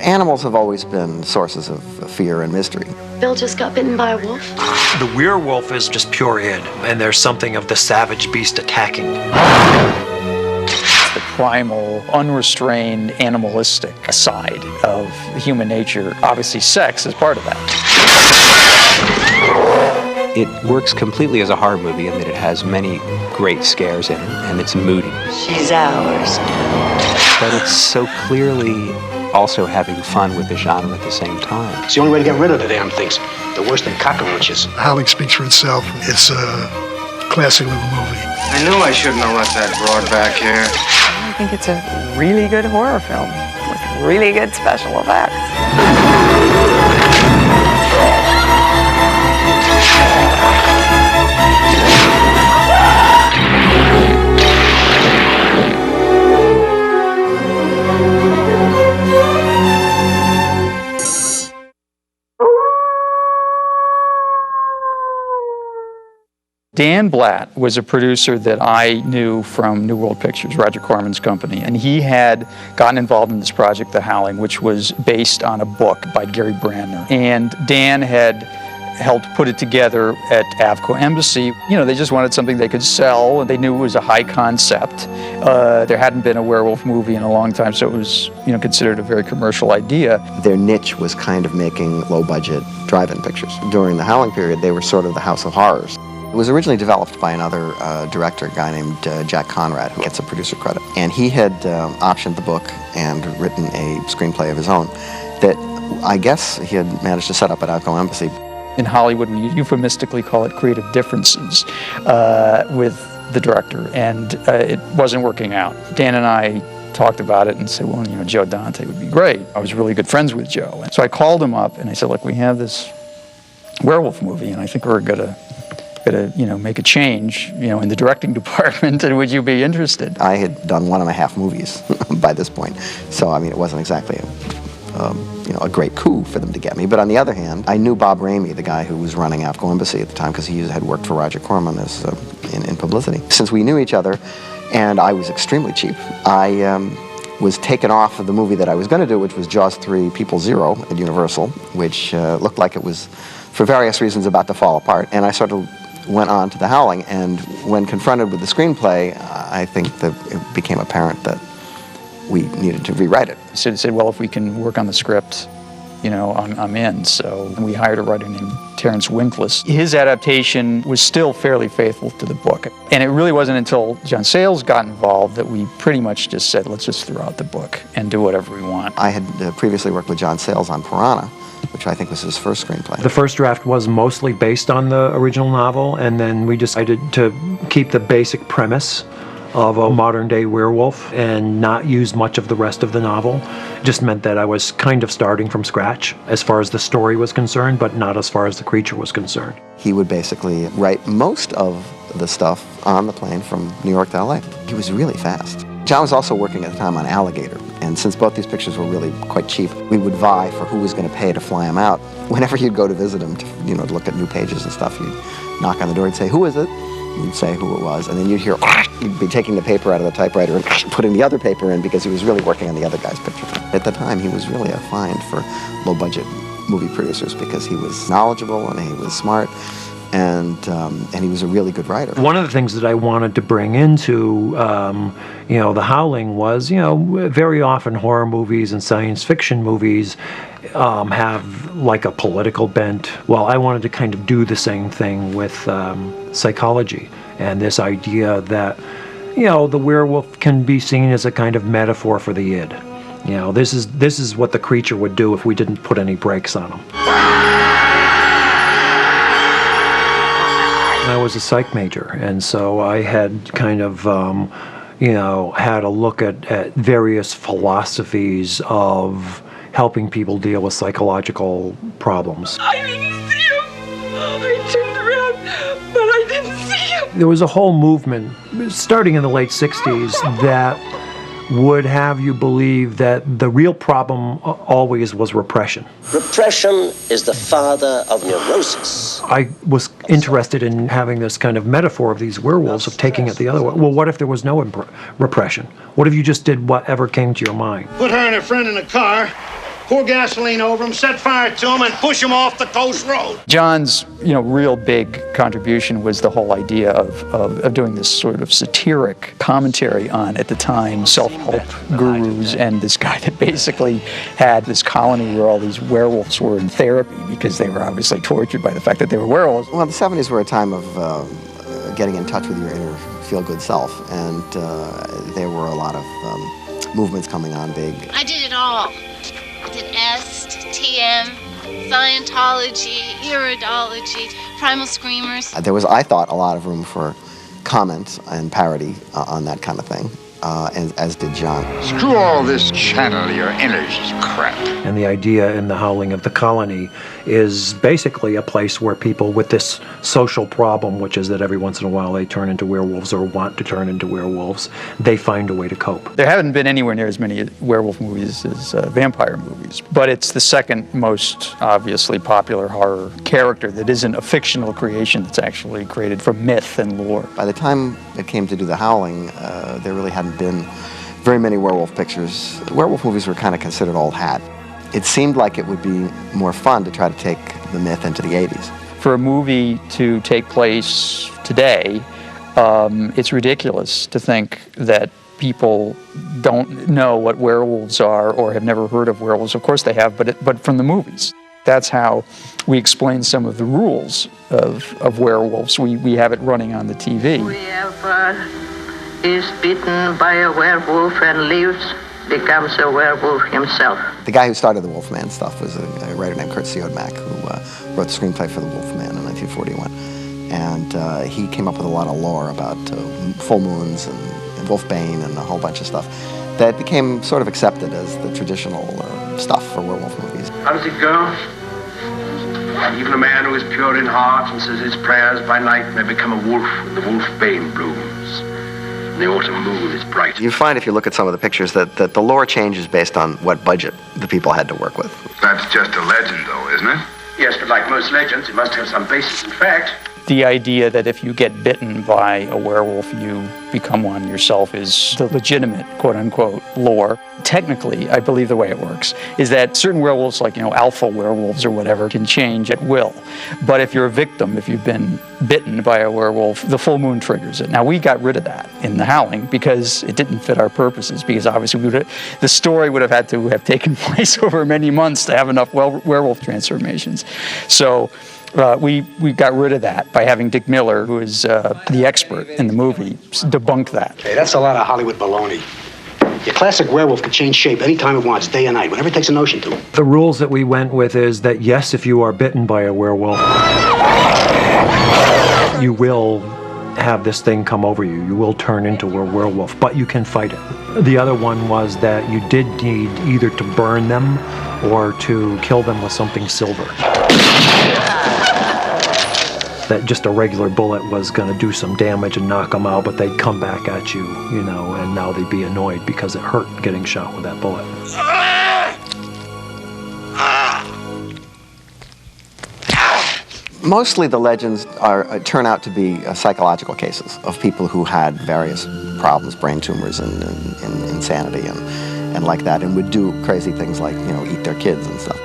Animals have always been sources of fear and mystery. Bill just got bitten by a wolf. The werewolf is just pure id, and there's something of the savage beast attacking. The primal, unrestrained, animalistic side of human nature. Obviously, sex is part of that. It works completely as a horror movie in that it has many great scares in it, and it's moody. She's ours. But it's so clearly also having fun with the genre at the same time. It's the only way to get rid of the damn things. They're worse than cockroaches. Howling speaks for itself. It's a classic little movie. I knew I shouldn't have left that broad back here. I think it's a really good horror film with really good special effects. Dan Blatt was a producer that I knew from New World Pictures, Roger Corman's company, and he had gotten involved in this project, The Howling, which was based on a book by Gary Brandner. And Dan had helped put it together at Avco Embassy. You know, they just wanted something they could sell, and they knew it was a high concept. There hadn't been a werewolf movie in a long time, so it was, you know, considered a very commercial idea. Their niche was kind of making low-budget drive-in pictures. During the Howling period, they were sort of the House of Horrors. It was originally developed by another director, a guy named Jack Conrad, who gets a producer credit. And he had optioned the book and written a screenplay of his own that I guess he had managed to set up at Avco Embassy. In Hollywood, we euphemistically call it creative differences with the director, and it wasn't working out. Dan and I talked about it and said, well, you know, Joe Dante would be great. I was really good friends with Joe. And so I called him up and I said, look, we have this werewolf movie, and I think we're gonna you know, make a change, you know, in the directing department, and would you be interested? I had done 1.5 movies by this point, so I mean, it wasn't exactly you know, a great coup for them to get me. But on the other hand, I knew Bob Ramey, the guy who was running Avco Embassy at the time, because he had worked for Roger Corman as in publicity. Since we knew each other, and I was extremely cheap, I was taken off of the movie that I was going to do, which was Jaws 3: People Zero at Universal, which looked like it was, for various reasons, about to fall apart. And I sort of went on to The Howling, and when confronted with the screenplay, I think that it became apparent that we needed to rewrite it. So he said, well, if we can work on the script, you know, I'm in. So we hired a writer named Terrence Winkless. His adaptation was still fairly faithful to the book. And it really wasn't until John Sayles got involved that we pretty much just said, let's just throw out the book and do whatever we want. I had previously worked with John Sayles on Piranha, which I think was his first screenplay. The first draft was mostly based on the original novel, and then we decided to keep the basic premise of a modern-day werewolf and not use much of the rest of the novel. It just meant that I was kind of starting from scratch as far as the story was concerned, but not as far as the creature was concerned. He would basically write most of the stuff on the plane from New York to LA. He was really fast. John was also working at the time on Alligator, and since both these pictures were really quite cheap, we would vie for who was going to pay to fly him out. Whenever you'd go to visit him, to, you know, to look at new pages and stuff, you'd knock on the door and say, who is it? You'd say who it was, and then you'd hear, you'd be taking the paper out of the typewriter and putting the other paper in because he was really working on the other guy's picture. At the time, he was really a find for low-budget movie producers because he was knowledgeable and he was smart, and he was a really good writer. One of the things that I wanted to bring into, you know, The Howling was, you know, very often horror movies and science fiction movies have like a political bent. Well, I wanted to kind of do the same thing with psychology and this idea that, you know, the werewolf can be seen as a kind of metaphor for the id. You know, this is what the creature would do if we didn't put any brakes on him. I was a psych major, and so I had kind of, you know, had a look at various philosophies of helping people deal with psychological problems. I didn't see him. I turned around, but I didn't see him. There was a whole movement, starting in the late 60s, that would have you believe that the real problem always was repression. Repression is the father of neurosis. I was interested in having this kind of metaphor of these werewolves, of taking it the other way. Well, what if there was no repression? What if you just did whatever came to your mind? Put her and her friend in a car, Pour gasoline over him, set fire to him, and push him off the coast road. John's, real big contribution was the whole idea of doing this sort of satiric commentary on, at the time, self-help gurus and this guy that basically had this colony where all these werewolves were in therapy because they were obviously tortured by the fact that they were werewolves. Well, the 70s were a time of getting in touch with your inner feel-good self, and there were a lot of movements coming on big. I did it all. I did EST, TM, Scientology, Iridology, Primal Screamers. There was, I thought, a lot of room for comment and parody on that kind of thing, as did John. Screw all this channel your energies crap. And the idea in The Howling of the Colony is basically a place where people with this social problem, which is that every once in a while they turn into werewolves or want to turn into werewolves, they find a way to cope. There haven't been anywhere near as many werewolf movies as vampire movies, but it's the second most obviously popular horror character that isn't a fictional creation that's actually created from myth and lore. By the time it came to do The Howling, there really hadn't been very many werewolf pictures. Werewolf movies were kind of considered old hat. It seemed like it would be more fun to try to take the myth into the 80s. For a movie to take place today, it's ridiculous to think that people don't know what werewolves are or have never heard of werewolves. Of course they have, but from the movies. That's how we explain some of the rules of werewolves. We have it running on the TV. Whoever is bitten by a werewolf and lives becomes a werewolf himself. The guy who started the Wolfman stuff was a writer named Kurt Siodmak, who wrote the screenplay for the Wolfman in 1941. And he came up with a lot of lore about full moons and wolfbane and a whole bunch of stuff that became sort of accepted as the traditional stuff for werewolf movies. How does it go? Even a man who is pure in heart and says his prayers by night may become a wolf when the wolfbane blooms. The autumn moon is bright. You find if you look at some of the pictures that the lore changes based on what budget the people had to work with. That's just a legend, though, isn't it? Yes, but like most legends, it must have some basis in fact. The idea that if you get bitten by a werewolf, you become one yourself is the legitimate, quote-unquote, lore. Technically, I believe the way it works is that certain werewolves, like, alpha werewolves or whatever, can change at will. But if you're a victim, if you've been bitten by a werewolf, the full moon triggers it. Now, we got rid of that in The Howling because it didn't fit our purposes, because obviously the story would have had to have taken place over many months to have enough werewolf transformations. So we got rid of that by having Dick Miller, who is the expert in the movie, debunk that. Hey, that's a lot of Hollywood baloney. Your classic werewolf can change shape anytime it wants, day or night, whenever it takes a notion to. The rules that we went with is that, yes, if you are bitten by a werewolf, you will have this thing come over you. You will turn into a werewolf, but you can fight it. The other one was that you did need either to burn them or to kill them with something silver. That just a regular bullet was going to do some damage and knock them out, but they'd come back at you, and now they'd be annoyed because it hurt getting shot with that bullet. Mostly the legends turn out to be psychological cases of people who had various problems, brain tumors and insanity and like that, and would do crazy things like, eat their kids and stuff.